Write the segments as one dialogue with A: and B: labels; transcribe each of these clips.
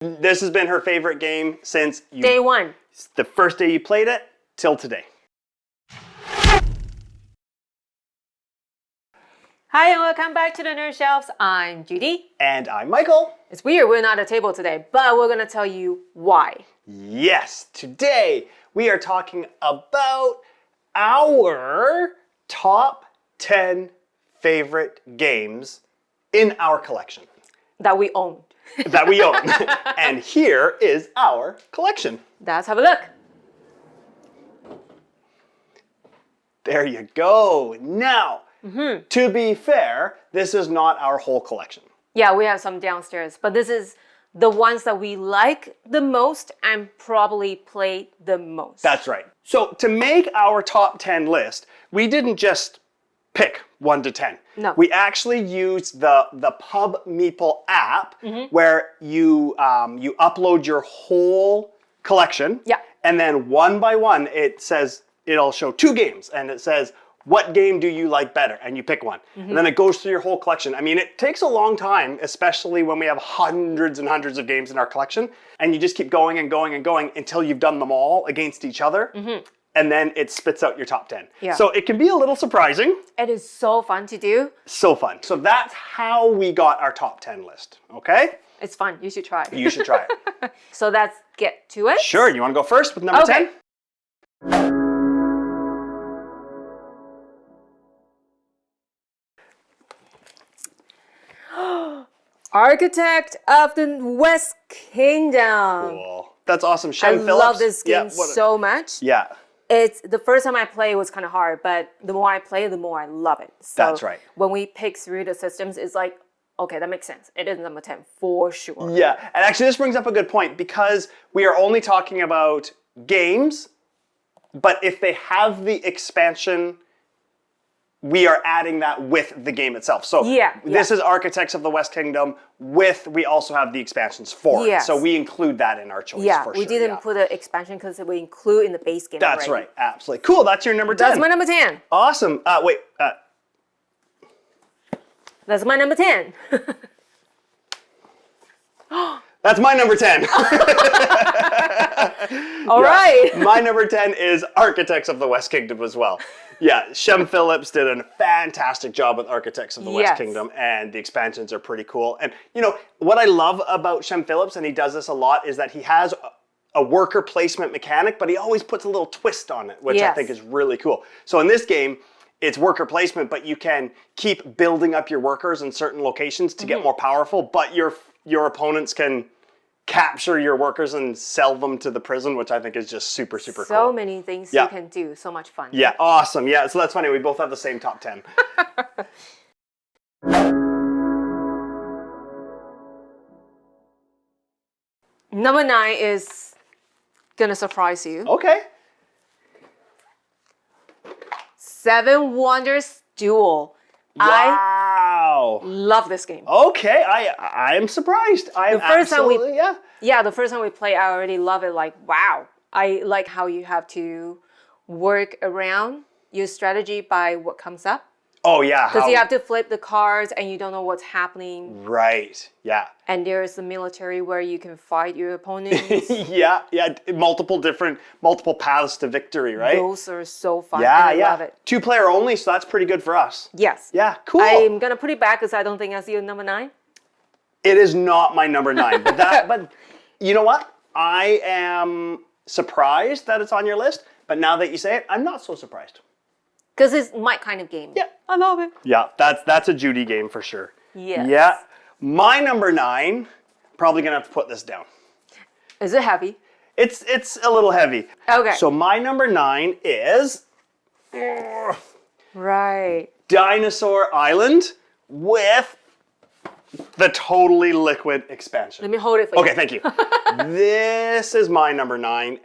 A: This has been her favorite game since
B: Day one.
A: the first day you played it till today.
B: Hi and welcome back to the Nerd Shelves. I'm Judy.
A: And I'm Michael.
B: It's weird we're not at a table today, but we're gonna tell you why.
A: Yes, today we are talking about our top 10 favorite games in our collection.
B: That we own.
A: That we own. And here is our collection.
B: Let's have a look.
A: There you go. Now, to be fair, this is not our whole collection.
B: Yeah, we have some downstairs, but this is the ones that we like the most and probably play the most.
A: That's right. So to make our top 10 list, we didn't just pick 1 to 10.
B: No.
A: We actually used the Pub Meeple app where you upload your whole collection.
B: Yeah.
A: And then one by one, it'll show 2 games and it says, what game do you like better? And you pick one. And then it goes through your whole collection. I mean, it takes a long time, especially when we have hundreds and hundreds of games in our collection. And you just keep going and going and going until you've done them all against each other. And then it spits out your top 10.
B: Yeah.
A: So it can be a little surprising.
B: It is so fun to do.
A: So fun. So that's how we got our top 10 list. Okay?
B: It's fun. You should try it.
A: You should try it.
B: So let's get to it.
A: Sure. You want to go first with number 10?
B: Architect of the West Kingdom.
A: Cool. That's awesome.
B: I
A: Shem Phillips.
B: love this game so much.
A: Yeah.
B: It's the first time I played was kind of hard, but the more I play, the more I love it. So
A: That's right.
B: When we pick through the systems, it's like, okay, that makes sense. It is number 10 for sure.
A: Yeah. And actually, this brings up a good point because we are only talking about games, but if they have the expansion, we are adding that with the game itself. So this is Architects of the West Kingdom we also have the expansions for it. So we include that in our choice for sure.
B: We didn't put the expansion because we include in the base game
A: That's
B: already.
A: right, absolutely. Cool, that's your number 10.
B: That's my number 10.
A: Awesome.
B: That's my number 10.
A: That's my number 10.
B: All right.
A: My number 10 is Architects of the West Kingdom as well. Yeah, Shem Phillips did a fantastic job with Architects of the West Kingdom, and the expansions are pretty cool. And you know, what I love about Shem Phillips, and he does this a lot, is that he has a worker placement mechanic, but he always puts a little twist on it, which I think is really cool. So in this game, it's worker placement, but you can keep building up your workers in certain locations to get more powerful, but your opponents can capture your workers and sell them to the prison, which I think is just super, super cool.
B: So many things you can do. So much fun.
A: Yeah, awesome. Yeah, so that's funny. We both have the same top 10.
B: Number 9 is gonna surprise you.
A: Okay.
B: 7 Wonders Duel.
A: Wow.
B: I love this game.
A: Okay, I am surprised. I am absolutely,
B: the first time we play, I already love it. Like, wow. I like how you have to work around your strategy by what comes up.
A: Oh, yeah.
B: Because you have to flip the cards and you don't know what's happening.
A: Right, yeah.
B: And there's the military where you can fight your opponents.
A: yeah, multiple paths to victory, right?
B: Those are so fun.
A: Yeah,
B: and I love it.
A: 2-player only, so that's pretty good for us.
B: Yes.
A: Yeah, cool.
B: I'm going to put it back because I don't think I see your number 9.
A: It is not my number 9, but you know what? I am surprised that it's on your list, but now that you say it, I'm not so surprised.
B: Because it's my kind of game.
A: Yeah.
B: I love it.
A: Yeah, that's a Judy game for sure.
B: Yes.
A: Yeah. My number 9, probably gonna have to put this down.
B: Is it heavy?
A: It's a little heavy.
B: Okay.
A: So my number 9 is
B: Right.
A: Dinosaur Island with the Totally Liquid expansion.
B: Let me hold it for you.
A: Okay, thank you. This is my number 9.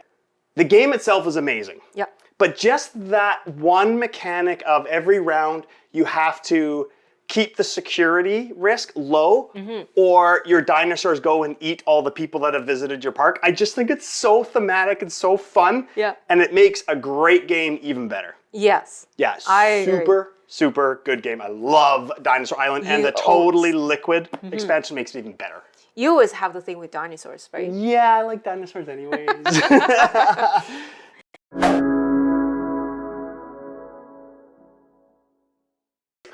A: The game itself is amazing.
B: Yep.
A: But just that one mechanic of every round, you have to keep the security risk low or your dinosaurs go and eat all the people that have visited your park. I just think it's so thematic and so fun.
B: Yeah.
A: And it makes a great game even better.
B: Yes.
A: Yeah,
B: I agree.
A: super good game. I love Dinosaur Island, and the Totally Liquid expansion makes it even better.
B: You always have the thing with dinosaurs, right?
A: Yeah, I like dinosaurs anyways.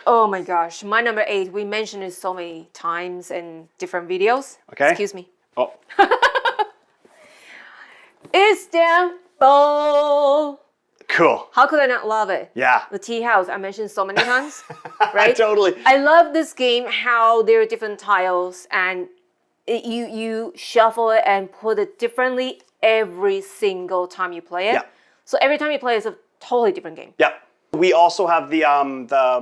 B: Oh my gosh, my number 8, we mentioned it so many times in different videos.
A: Okay.
B: Excuse me.
A: Oh,
B: Istanbul.
A: cool.
B: How could I not love it?
A: Yeah.
B: The tea house, I mentioned so many times, right?
A: Totally.
B: I love this game, how there are different tiles and you shuffle it and put it differently every single time you play it.
A: Yeah.
B: So every time you play, it's a totally different game.
A: Yep. We also have the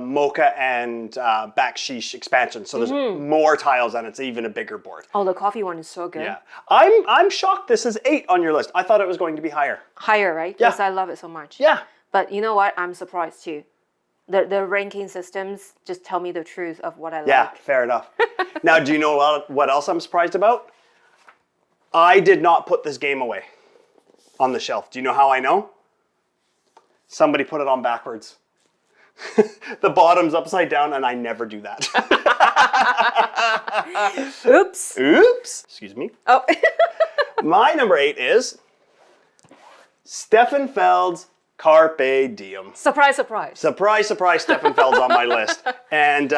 A: mocha and baksheesh expansion, so there's more tiles and it's even a bigger board.
B: Oh, the coffee one is so good.
A: Yeah, I'm shocked this is 8 on your list. I thought it was going to be higher.
B: Higher, right?
A: Yeah.
B: Because I love it so much.
A: Yeah.
B: But you know what? I'm surprised too. The ranking systems just tell me the truth of what I
A: Yeah,
B: like.
A: fair enough. Now, do you know what else I'm surprised about? I did not put this game away on the shelf. Do you know how I know? Somebody put it on backwards. The bottom's upside down, and I never do that.
B: Oops.
A: Oops. Excuse me.
B: Oh.
A: My number 8 is Stefan Feld's Carpe Diem.
B: Surprise, surprise.
A: Surprise, surprise, Stefan Feld's on my list. And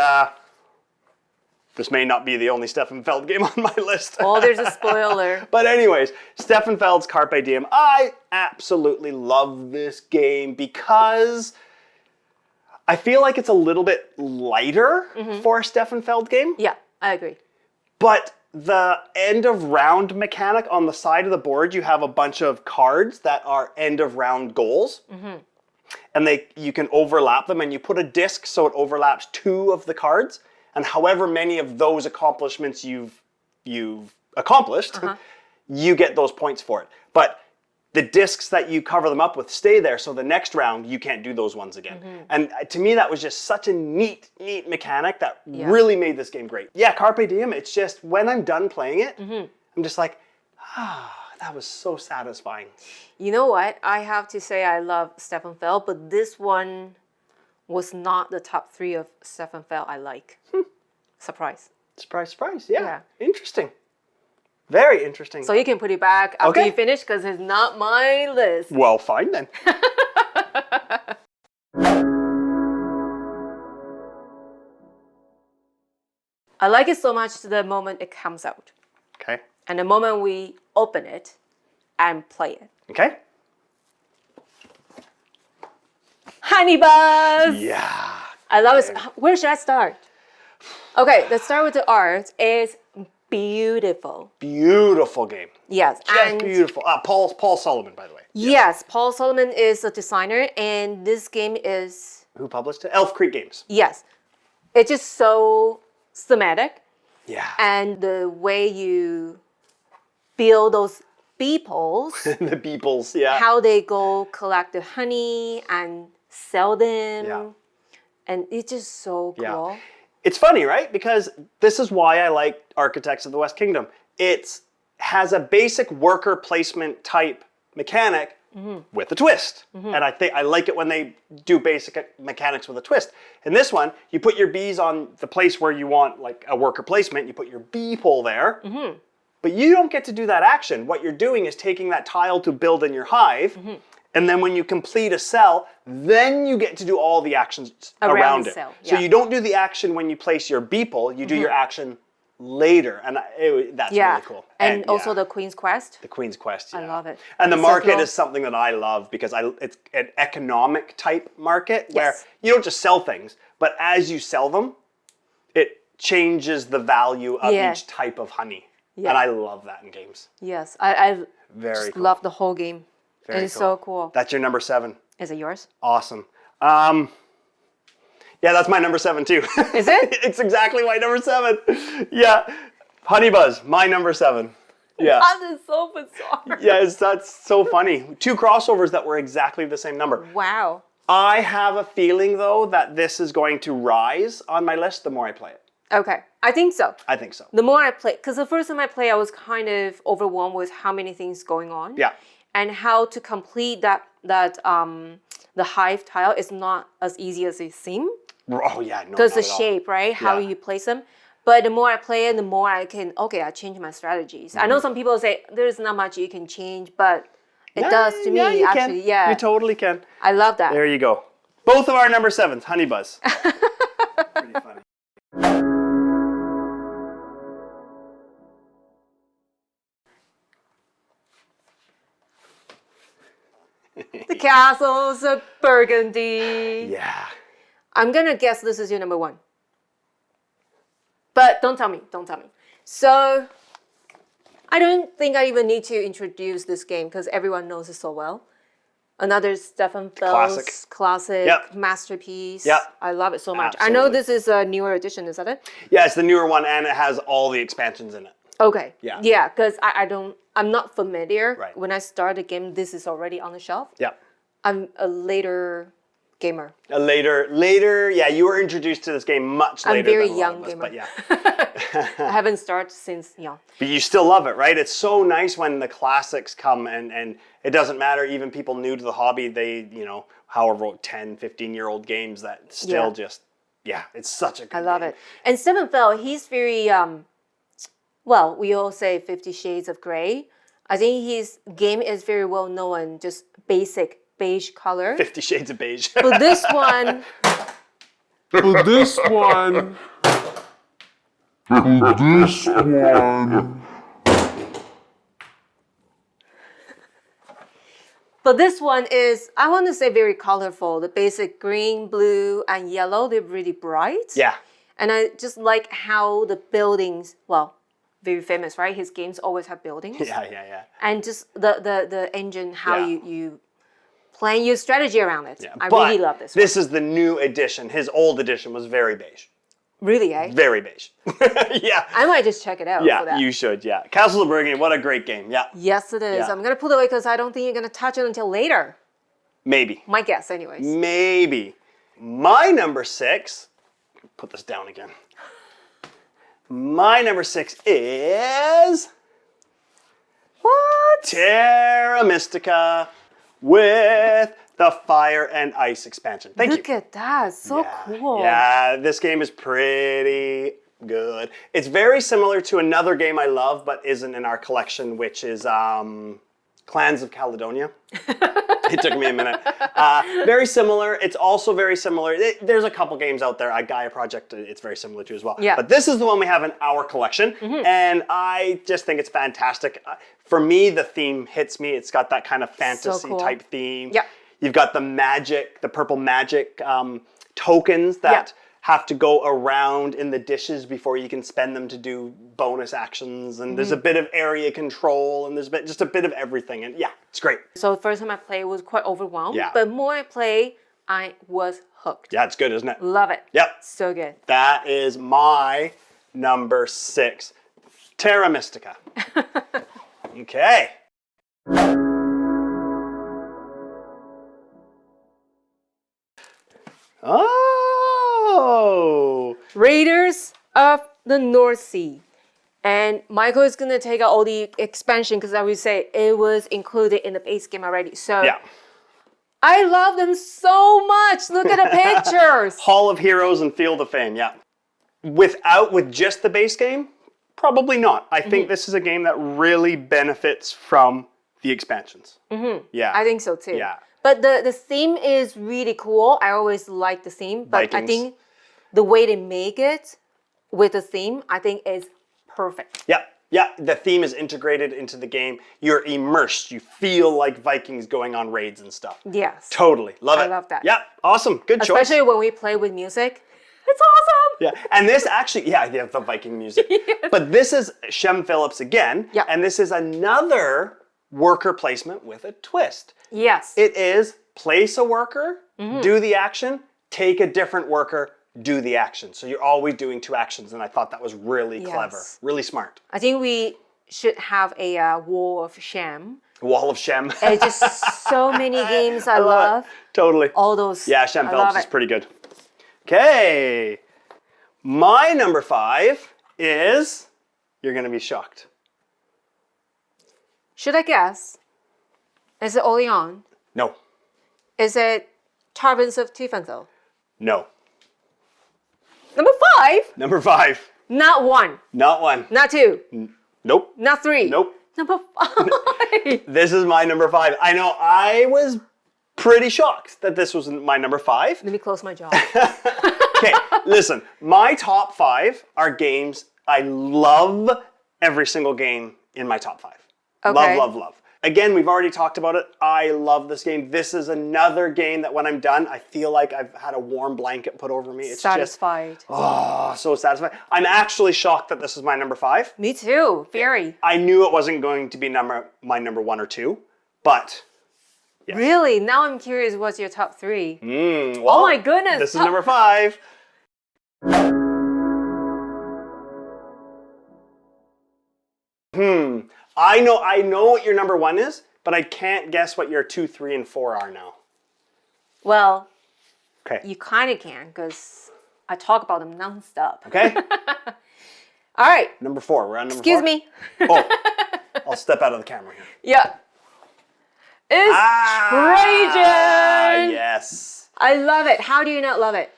A: this may not be the only Stefan Feld game on my list.
B: Oh, there's a spoiler.
A: But anyways, Stefan Feld's Carpe Diem. I absolutely love this game because I feel like it's a little bit lighter for a Stefan Feld game.
B: Yeah, I agree.
A: But the end of round mechanic on the side of the board, you have a bunch of cards that are end of round goals. And you can overlap them, and you put a disc so it overlaps 2 of the cards. And however many of those accomplishments you've accomplished, you get those points for it. But the discs that you cover them up with stay there, so the next round you can't do those ones again. And to me, that was just such a neat mechanic that really made this game great. Yeah, Carpe Diem, it's just when I'm done playing it, I'm just like, that was so satisfying.
B: You know what? I have to say I love Stefan Feld, but this one was not the top 3 of Stefan Feld I like. Surprise.
A: Surprise, surprise. Yeah. Interesting. Very interesting.
B: So you can put it back after
A: Okay.
B: you finish because it's not my list.
A: Well, fine then.
B: I like it so much the moment it comes out.
A: Okay.
B: And the moment we open it and play it.
A: Okay.
B: Honey Buzz!
A: Yeah.
B: I love it. Where should I start? Okay, let's start with the art. It's beautiful.
A: Beautiful game.
B: Yes.
A: Just beautiful. Paul Solomon, by the way.
B: Yes, Paul Solomon is a designer, and this game is...
A: Who published it? Elf Creek Games.
B: Yes. It's just so thematic.
A: Yeah.
B: And the way you build those beeples,
A: The Beeples, yeah.
B: how they go collect the honey and sell them.
A: Yeah.
B: And it's just so cool.
A: Yeah. It's funny, right? Because this is why I like Architects of the West Kingdom. It has a basic worker placement type mechanic with a twist. And I like it when they do basic mechanics with a twist. In this one, you put your bees on the place where you want like a worker placement, you put your bee pole there, but you don't get to do that action. What you're doing is taking that tile to build in your hive, and then when you complete a cell, then you get to do all the actions around
B: the
A: it.
B: cell,
A: So
B: yeah.
A: you don't do the action when you place your bee pole, you do your action later, and that's really cool.
B: And also the Queen's Quest.
A: The Queen's Quest, yeah.
B: I love it.
A: And the
B: It's so
A: market
B: cool.
A: is something that I love because it's an economic type market where
B: Yes.
A: you don't just sell things, but as you sell them, it changes the value of
B: Yeah.
A: each type of honey.
B: Yeah.
A: And I love that in games.
B: Yes, I
A: Very
B: just
A: cool.
B: love the whole game.
A: Very
B: It's so cool.
A: That's your number 7.
B: Is it yours?
A: Awesome. Yeah, that's my number 7 too.
B: Is it?
A: It's exactly my number 7. Yeah. Honey Buzz, my number 7. Yeah.
B: That is so bizarre.
A: Yeah, that's so funny. 2 crossovers that were exactly the same number.
B: Wow.
A: I have a feeling though that this is going to rise on my list the more I play it.
B: Okay, I think so.
A: I think so.
B: The more I play, because the first time I play, I was kind of overwhelmed with how many things going on.
A: Yeah.
B: And how to complete that the hive tile is not as easy as it seems.
A: Oh yeah, no.
B: Because
A: not
B: the
A: at all.
B: shape, right? How
A: Yeah.
B: you place them. But the more I play it, the more I can, I change my strategies. I know some people say there's not much you can change, but it does to me,
A: you
B: actually.
A: Can.
B: Yeah.
A: You totally can.
B: I love that.
A: There you go. Both of our number 7s, Honey Buzz. Pretty funny.
B: The Castles of Burgundy.
A: Yeah.
B: I'm going to guess this is your number 1. But don't tell me. So, I don't think I even need to introduce this game because everyone knows it so well. Another Stefan Fels classic masterpiece.
A: Yep.
B: I love it so much.
A: Absolutely.
B: I know this is a newer edition, is that it?
A: Yeah, it's the newer one and it has all the expansions in it.
B: Okay.
A: Yeah.
B: Yeah, because I'm not familiar.
A: Right.
B: When I start a game, this is already on the shelf.
A: Yeah.
B: I'm a later gamer.
A: A later, yeah, you were introduced to this game much later
B: I'm very
A: than a lot
B: young
A: of us,
B: gamer.
A: but yeah.
B: I haven't started since young.
A: But you still love it, right? It's so nice when the classics come and it doesn't matter, even people new to the hobby, they, however, 10, 15-year-old games that still it's such a good
B: I love
A: game.
B: it. And Stefan Feld, he's very, well, we all say 50 Shades of Grey. I think his game is very well known, just basic beige color.
A: 50 Shades of Beige.
B: But this one, But this one is, I want to say, very colorful. The basic green, blue, and yellow, they're really bright.
A: Yeah.
B: And I just like how the buildings, well, very famous, right? His games always have buildings.
A: Yeah.
B: And just the engine, how
A: Yeah.
B: you plan your strategy around it.
A: Yeah.
B: I
A: But
B: really love this one.
A: This is the new edition. His old edition was very beige.
B: Really, eh?
A: Very beige. Yeah.
B: I might just check it out for
A: Yeah,
B: that.
A: you should, yeah. Castle of Burgundy, what a great game, yeah.
B: Yes, it is.
A: Yeah.
B: I'm going to put it away because I don't think you're going to touch it until later.
A: Maybe.
B: My guess, anyways.
A: Maybe. My number 6, put this down again. My number 6 is
B: What?
A: Terra Mystica with the Fire and Ice expansion. Thank you.
B: Look at that. So cool.
A: Yeah, this game is pretty good. It's very similar to another game I love but isn't in our collection, which is Clans of Caledonia. It took me a minute. Very similar. It's also very similar. There's a couple games out there. Gaia Project, it's very similar to as well.
B: Yeah.
A: But this is the one we have in our collection. And I just think it's fantastic. For me, the theme hits me. It's got that kind of fantasy type theme.
B: Yeah.
A: You've got the magic, the purple magic tokens that have to go around in the dishes before you can spend them to do bonus actions. And there's a bit of area control and there's just a bit of everything. And yeah, it's great.
B: So the first time I played was quite overwhelmed.
A: Yeah.
B: But more I play, I was hooked.
A: Yeah, it's good, isn't it?
B: Love it.
A: Yep.
B: So good.
A: That is my number 6, Terra Mystica. Okay. Oh.
B: Raiders of the North Sea. And Michael is going to take out all the expansion because I would say it was included in the base game already. So
A: Yeah.
B: I love them so much. Look at the pictures.
A: Hall of Heroes and Field of Fame, yeah. With just the base game, probably not. I think this is a game that really benefits from the expansions. Yeah.
B: I think so too.
A: Yeah.
B: But the theme is really cool. I always like the theme. But I
A: Vikings.
B: think the way they make it with the theme, I think is perfect.
A: Yeah. Yeah, the theme is integrated into the game. You're immersed. You feel like Vikings going on raids and stuff.
B: Yes.
A: Totally. Love it.
B: I love that.
A: Yeah, awesome. Good choice.
B: Especially when we play with music. It's awesome.
A: Yeah, and this actually, the Viking music. But this is Shem Phillips again.
B: Yeah.
A: And this is another worker placement with a twist.
B: Yes.
A: It is place a worker, do the action, take a different worker, do the action. So you're always doing 2 actions, and I thought that was really clever, really smart.
B: I think we should have a wall of Shem.
A: Wall of Shem.
B: It's just so many games I love.
A: Totally.
B: All those.
A: Yeah, Shem
B: I
A: Phillips
B: love
A: is
B: it.
A: pretty good. Okay. My number 5 is, you're going to be shocked.
B: Should I guess? Is it Oleon?
A: No.
B: Is it Tarvins of Tiefenthal?
A: No.
B: Number 5?
A: Number 5.
B: Not 1.
A: Not 1.
B: Not 2.
A: Nope.
B: Not 3.
A: Nope.
B: Number 5.
A: This is my number 5. I know I was pretty shocked that this was my number 5.
B: Let me close my jaw.
A: Okay, listen. My top 5 are games I love every single game in my top 5.
B: Okay.
A: Love, love, love. Again, we've already talked about it. I love this game. This is another game that when I'm done, I feel like I've had a warm blanket put over me. It's
B: Satisfied.
A: just, so satisfying. I'm actually shocked that this is my number 5.
B: Me too. Very.
A: I knew it wasn't going to be my number 1 or 2, but yes.
B: Really? Now I'm curious what's your top 3.
A: Well,
B: oh my goodness.
A: This is number 5. I know what your number 1 is, but I can't guess what your 2, 3, and 4 are now.
B: Well,
A: okay.
B: You kind of can because I talk about them nonstop.
A: Okay.
B: All right.
A: Number 4. We're on number 4.
B: Excuse me.
A: Oh, I'll step out of the camera here.
B: Yeah. It's Trajan.
A: Yes.
B: I love it. How do you not love it?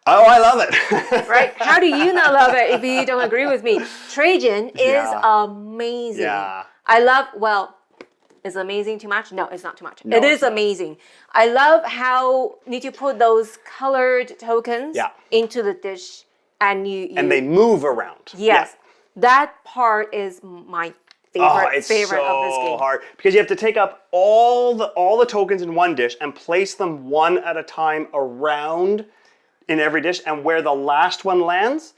A: Oh, I love it.
B: Right? How do you not love it if you don't agree with me? Trajan is amazing.
A: Yeah.
B: I love, well, is amazing too much? No, it's not too much.
A: No,
B: it is amazing. I love how you need to put those colored tokens into the dish and you
A: and they move around.
B: Yes. That part is my favorite
A: it's
B: favorite
A: so
B: of this game.
A: hard because you have to take up all the tokens in one dish and place them one at a time around in every dish, and where the last one lands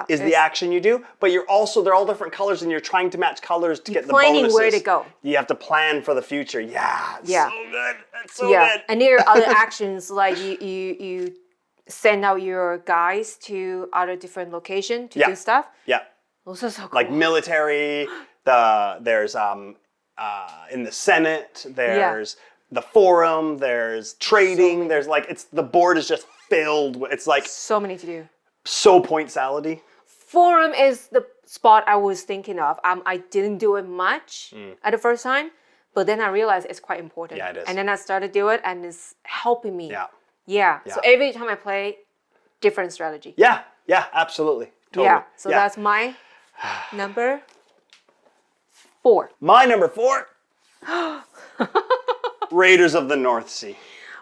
A: is the action you do. But they're all different colors, and you're trying to match colors to get the bonuses.
B: Planning where to go.
A: You have to plan for the future. Yeah, it's so good. It's so good.
B: And there are other actions like you send out your guys to other different locations to do stuff.
A: Yeah.
B: Those are so cool.
A: Like military. There's in the Senate. There's the forum. There's trading. There's the board is just filled with, it's like
B: so many to do.
A: So point salad-y.
B: Forum is the spot I was thinking of. I didn't do it much at the first time, but then I realized it's quite important.
A: Yeah, it is.
B: And then I started to do it, and it's helping me.
A: Yeah.
B: So every time I play, different strategy.
A: Yeah, absolutely. Totally.
B: Yeah. So that's my number 4.
A: My number 4. Raiders of the North Sea.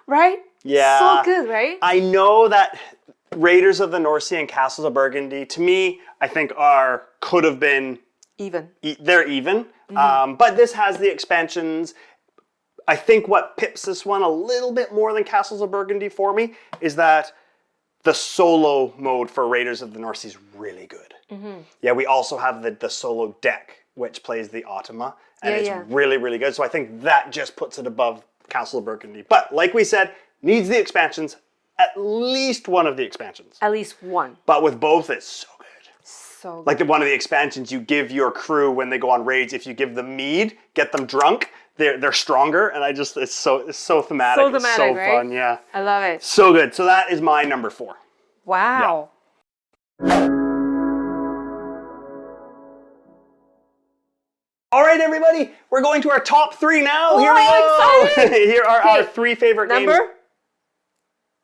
B: Right?
A: Yeah.
B: So good, right?
A: I know that Raiders of the North Sea and Castles of Burgundy, to me, I think could have been
B: even.
A: They're even. But this has the expansions. I think what pips this one a little bit more than Castles of Burgundy for me is that the solo mode for Raiders of the North Sea is really good. Yeah, we also have the solo deck, which plays the Automa, and it's really, really good. So I think that just puts it above Castle of Burgundy. But like we said, needs the expansions, at least one of the expansions.
B: At least one.
A: But with both, it's so good.
B: So good.
A: Like one of the expansions you give your crew when they go on raids, if you give them mead, get them drunk, they're stronger, and it's so thematic.
B: So thematic,
A: it's so
B: right?
A: fun, yeah.
B: I love it.
A: So good. So that is my number 4.
B: Wow.
A: Yeah. All right, everybody, we're going to our top 3 now. Here we go.
B: Exciting.
A: Here are our 3 favorite games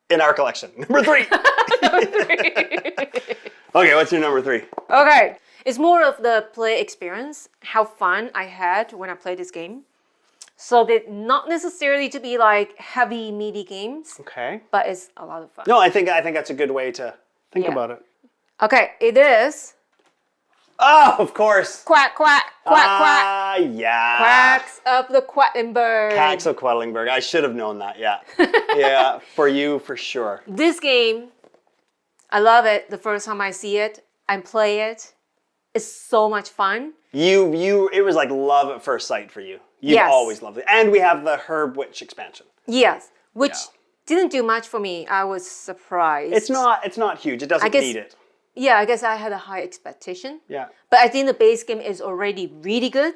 A: in our collection. Number 3. Okay, what's your number 3?
B: Okay, it's more of the play experience, how fun I had when I played this game. So that not necessarily to be like heavy, meaty games. Okay. But it's a lot of fun.
A: No, I think that's a good way to think about it.
B: Okay, it is.
A: Oh, of course.
B: Quack, quack, quack, quack.
A: Yeah.
B: Quacks of the Quedlinburg.
A: Quacks of Quedlinburg. I should have known that, yeah. Yeah, for you, for sure.
B: This game, I love it the first time I see it and play it. It's so much fun.
A: It was like love at first sight for you. You've always loved it. And we have the Herb Witch expansion.
B: Yes, which didn't do much for me. I was surprised.
A: It's not huge. It doesn't need it.
B: Yeah, I guess I had a high expectation.
A: Yeah.
B: But I think the base game is already really good.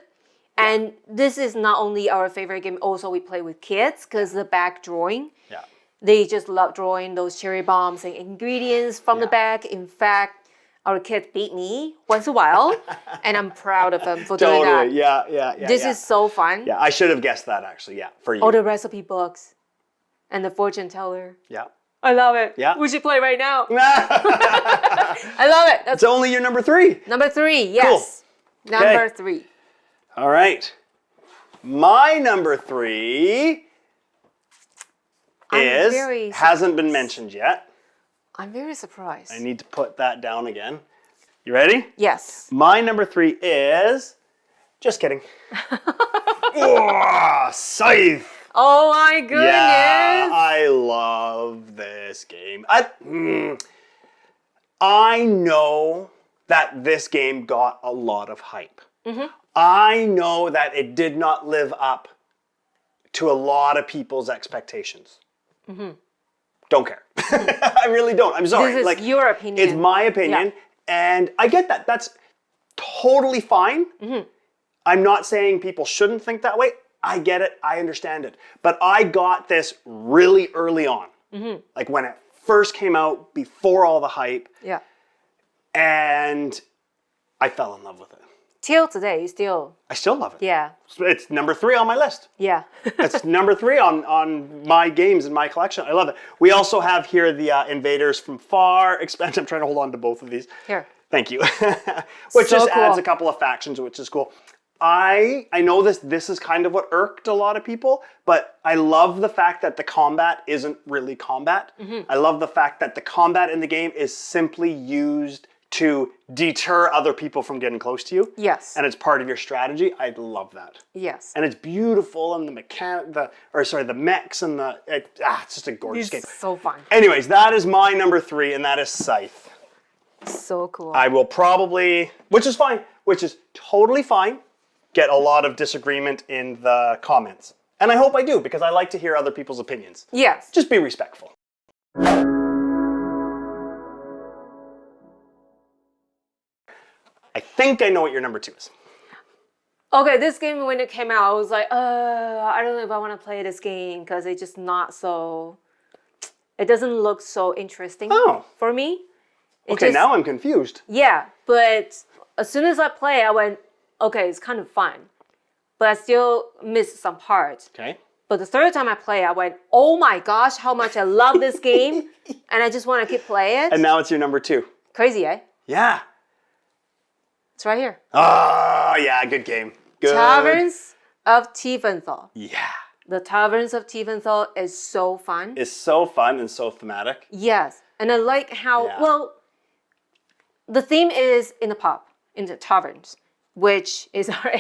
B: And this is not only our favorite game, also we play with kids because the back drawing. Yeah. They just love drawing those cherry bombs and ingredients from the back. In fact, our kids beat me once in a while, and I'm proud of them for doing that.
A: Yeah.
B: This is so fun.
A: Yeah, I should have guessed that actually, for you.
B: All the recipe books and the fortune teller.
A: Yeah.
B: I love it.
A: Yeah.
B: We should play right now. I love it.
A: It's only your number 3.
B: Number 3, yes.
A: Cool.
B: Number
A: Okay.
B: 3.
A: All right. My number 3 hasn't been mentioned yet.
B: I'm very surprised.
A: I need to put that down again. You ready?
B: Yes.
A: My number 3 is... Just kidding. Oh, Scythe.
B: Oh my goodness.
A: Yeah, I love this game. I know that this game got a lot of hype. I know that it did not live up to a lot of people's expectations. Don't care. I really don't. I'm sorry.
B: This is your opinion.
A: It's my opinion, and I get that. That's totally fine. I'm not saying people shouldn't think that way. I get it. I understand it. But I got this really early on. Like when it first came out, before all the hype.
B: Yeah.
A: And I fell in love with it.
B: Till today, still.
A: I still love it.
B: Yeah.
A: It's number 3 on my list.
B: Yeah.
A: It's number 3 on my games in my collection. I love it. We also have here the Invaders from Far expansion. I'm trying to hold on to both of these.
B: Here.
A: Thank you. Which
B: So
A: just adds
B: cool.
A: a couple of factions, which is cool. I know this is kind of what irked a lot of people, but I love the fact that the combat isn't really combat. I love the fact that the combat in the game is simply used to deter other people from getting close to you.
B: Yes.
A: And it's part of your strategy. I love that.
B: Yes.
A: And it's beautiful, and the mechs and it's just a gorgeous game.
B: It's so fun.
A: Anyways, that is my number 3, and that is Scythe.
B: So cool.
A: I will probably, which is fine, which is totally fine, get a lot of disagreement in the comments. And I hope I do, because I like to hear other people's opinions.
B: Yes.
A: Just be respectful. I think I know what your number 2 is.
B: Okay, this game, when it came out, I was like, I don't know if I want to play this game because it's just not so... It doesn't look so interesting for me.
A: Now I'm confused.
B: Yeah, but as soon as I play, I went, okay, it's kind of fun. But I still missed some parts.
A: Okay.
B: But the third time I play, I went, oh my gosh, how much I love this game. And I just want to keep playing it.
A: And now it's your number 2.
B: Crazy, eh?
A: Yeah.
B: It's right here.
A: Oh, yeah, good game. Good.
B: Taverns of Tiefenthal.
A: Yeah.
B: The Taverns of Tiefenthal is so fun.
A: It's so fun and so thematic.
B: Yes. And I like how, the theme is in the pub, in the taverns, which is our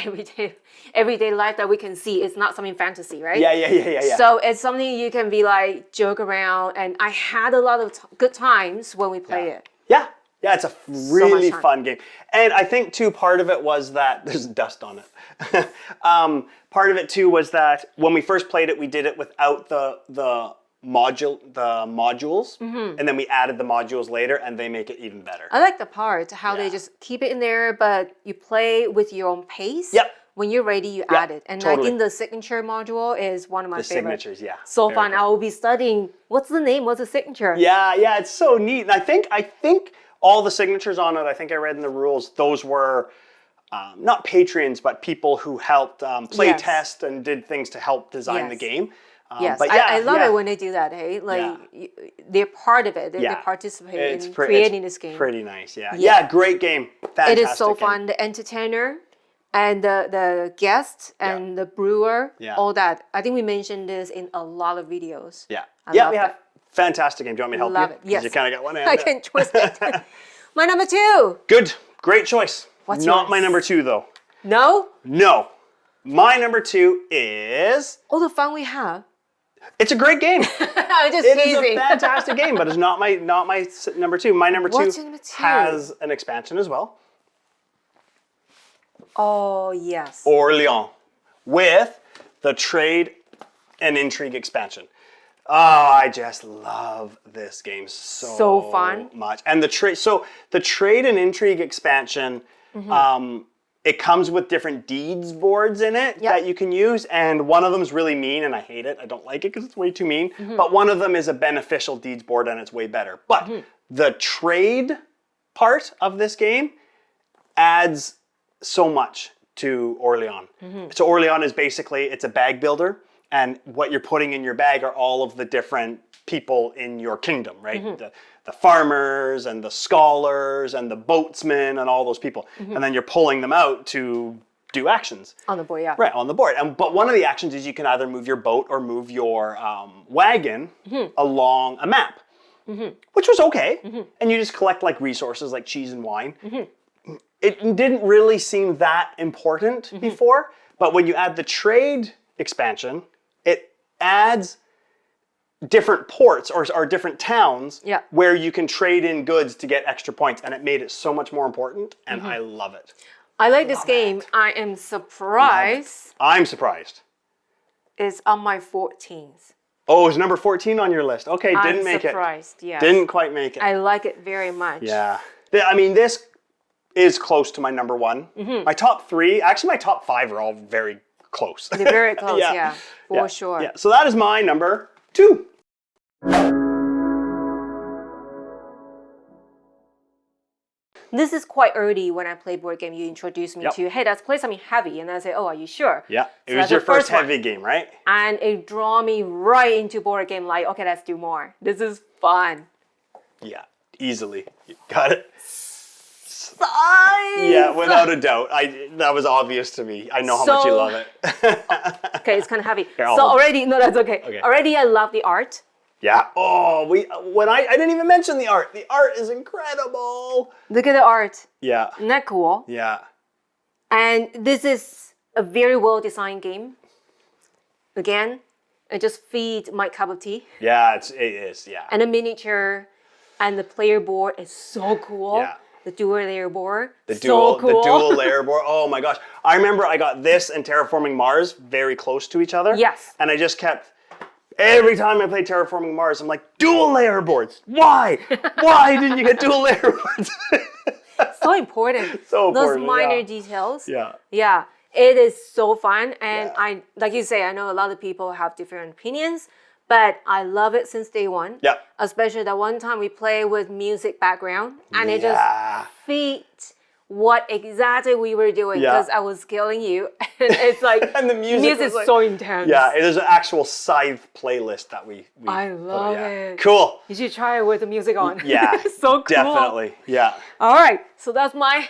B: everyday life that we can see. It's not something fantasy, right?
A: Yeah.
B: So it's something you can be like, joke around. And I had a lot of good times when we play it.
A: Yeah, it's a really fun game. And I think, too, part of it was that, there's dust on it. Part of it, too, was that when we first played it, we did it without the modules. And then we added the modules later, and they make it even better.
B: I like the part, how they just keep it in there, but you play with your own pace.
A: Yep.
B: When you're ready, you add it. And
A: totally.
B: I think the signature module is one of my favorites.
A: Signatures, yeah.
B: So
A: Very
B: fun.
A: cool.
B: I will be studying, what's the name? What's the signature?
A: Yeah, it's so neat. And I think all the signatures on it, I think I read in the rules, those were not patrons, but people who helped play test and did things to help design the game.
B: Yes,
A: but
B: I love it when they do that, hey? Like, they're part of it. They participate in creating this game.
A: Pretty nice, yeah. Yeah, great game. Fantastic.
B: It is so
A: game.
B: fun. The entertainer and the guest and the brewer, all that. I think we mentioned this in a lot of videos.
A: Yeah.
B: We
A: have. Fantastic game. Do you want me to help
B: love
A: you?
B: it. Yes.
A: You kind of got one hand.
B: I can twist it. My number 2.
A: Good. Great choice.
B: What's
A: Not
B: yours?
A: my number 2, though.
B: No?
A: No. My number 2 is...
B: All the fun we have.
A: It's a great game.
B: I'm just
A: It
B: teasing.
A: is a fantastic game, but it's not my number 2. My number 2
B: What's your number 2?
A: has an expansion as well.
B: Oh, yes.
A: Orléans, with the Trade and Intrigue expansion. Oh, I just love this game so
B: fun.
A: much. And the Trade and Intrigue expansion, it comes with different deeds boards in it that you can use, and one of them is really mean, and I hate it. I don't like it because it's way too mean. But one of them is a beneficial deeds board, and it's way better. But the trade part of this game adds so much to Orléans. So Orléans is basically, it's a bag builder, and what you're putting in your bag are all of the different people in your kingdom, right? The farmers and the scholars and the boatsmen and all those people. And then you're pulling them out to do actions.
B: On the board, yeah.
A: Right, on the board. But one of the actions is you can either move your boat or move your wagon along a map, which was okay. And you just collect like resources like cheese and wine. It didn't really seem that important before, but when you add the trade expansion, it adds different ports or different towns where you can trade in goods to get extra points, and it made it so much more important, and I love it.
B: I like this game. I am surprised.
A: I'm surprised.
B: It's on my 14th.
A: Oh, it's number 14 on your list. Okay, didn't make it.
B: I'm surprised, yes.
A: Didn't quite make it.
B: I like it very much.
A: Yeah. I mean, this is close to my number 1. My top 3, actually my top 5 are all very close.
B: They're very close, yeah, for sure.
A: Yeah. So that is my number 2.
B: This is quite early when I play board game. You introduced me to, hey, let's play something heavy. And I say, oh, are you sure?
A: Yeah,
B: so
A: it was your first heavy game, right?
B: And it drew me right into board game like, okay, let's do more. This is fun.
A: Yeah, easily. You got it.
B: Size!
A: Yeah, without a doubt. That was obvious to me. I know how much you love it.
B: Okay, it's kind of heavy.
A: Here,
B: so already, no, that's okay. Already I love the art.
A: Yeah. Oh, I didn't even mention the art. The art is incredible.
B: Look at the art.
A: Yeah.
B: Isn't that cool?
A: Yeah.
B: And this is a very well-designed game. Again, it just feeds my cup of tea.
A: Yeah, it is, yeah.
B: And the miniature and the player board is so cool.
A: Yeah.
B: The dual layer board.
A: The dual layer board. Oh my gosh. I remember I got this and Terraforming Mars very close to each other.
B: Yes.
A: And I just kept, every time I played Terraforming Mars, I'm like, dual layer boards. Why? Why didn't you get dual layer boards?
B: So important.
A: So important.
B: Those minor details.
A: Yeah.
B: Yeah. It is so fun. And I, like you say, I know a lot of people have different opinions, but I love it since day one.
A: Yeah.
B: Especially the one time we play with music background and it just fit what exactly we were doing because I was killing you. And it's like,
A: and the music
B: is like, so intense.
A: Yeah, there's an actual Scythe playlist that we
B: I love it.
A: Cool.
B: You should try it with the music on.
A: Yeah.
B: So cool.
A: Definitely. Yeah.
B: All right. So that's my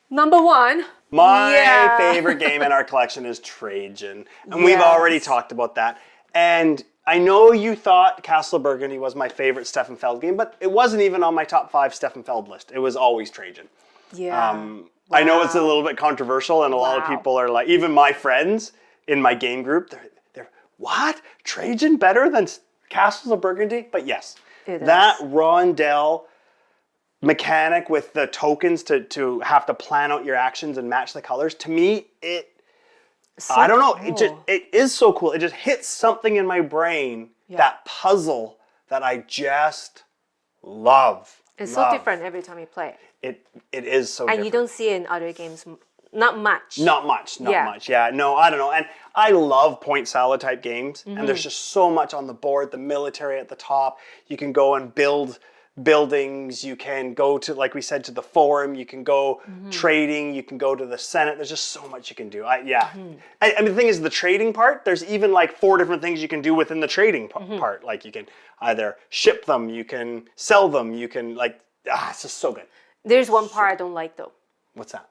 B: number 1.
A: My favorite game in our collection is Trajan. And we've already talked about that. And I know you thought Castle of Burgundy was my favorite Stefan Feld game, but it wasn't even on my top 5 Stefan Feld list. It was always Trajan.
B: Yeah.
A: I know it's a little bit controversial, and a lot of people are like, even my friends in my game group, they're what? Trajan better than Castles of Burgundy? But yes, that rondel mechanic with the tokens to have to plan out your actions and match the colors, to me, I don't know, it is so cool. It just hits something in my brain, that puzzle that I just love.
B: It's so different every time you play
A: it. It is so different.
B: And you don't see it in other games, not much.
A: Not much. Yeah, no, I don't know. And I love point salad type games, and there's just so much on the board, the military at the top. You can go and build buildings, you can go to, like we said, to the forum, you can go trading, you can go to the Senate. There's just so much you can do. I mean, the thing is, the trading part, there's even like 4 different things you can do within the trading part. Like you can either ship them, you can sell them, you can it's just so good.
B: There's one part I don't like though.
A: What's that?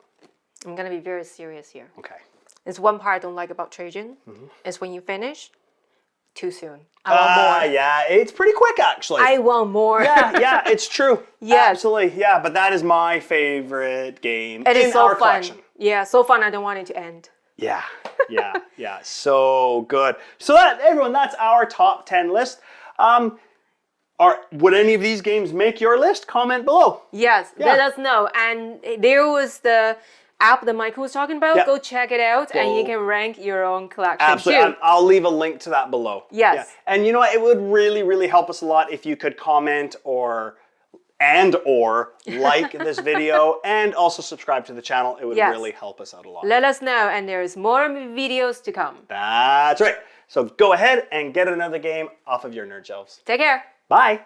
B: I'm gonna be very serious here.
A: Okay.
B: There's one part I don't like about Trajan. Is when you finish too soon. I want more.
A: Yeah, it's pretty quick actually.
B: I want more.
A: Yeah, it's true.
B: Yes.
A: Absolutely. Yeah, but that is my favorite game
B: It is so
A: our
B: fun.
A: collection.
B: Yeah, so fun. I don't want it to end.
A: Yeah. So good. So everyone, that's our top 10 list. Would any of these games make your list? Comment below.
B: Yes, let us know. And there was the app that Michael was talking about. Go check it out, and you can rank your own collection
A: Absolutely.
B: too.
A: I'll leave a link to that below.
B: Yes.
A: Yeah. And you know what? It would really, really help us a lot if you could comment or like this video and also subscribe to the channel. It would really help us out a lot.
B: Let us know, and there's more videos to come.
A: That's right. So go ahead and get another game off of your nerd shelves.
B: Take care.
A: Bye.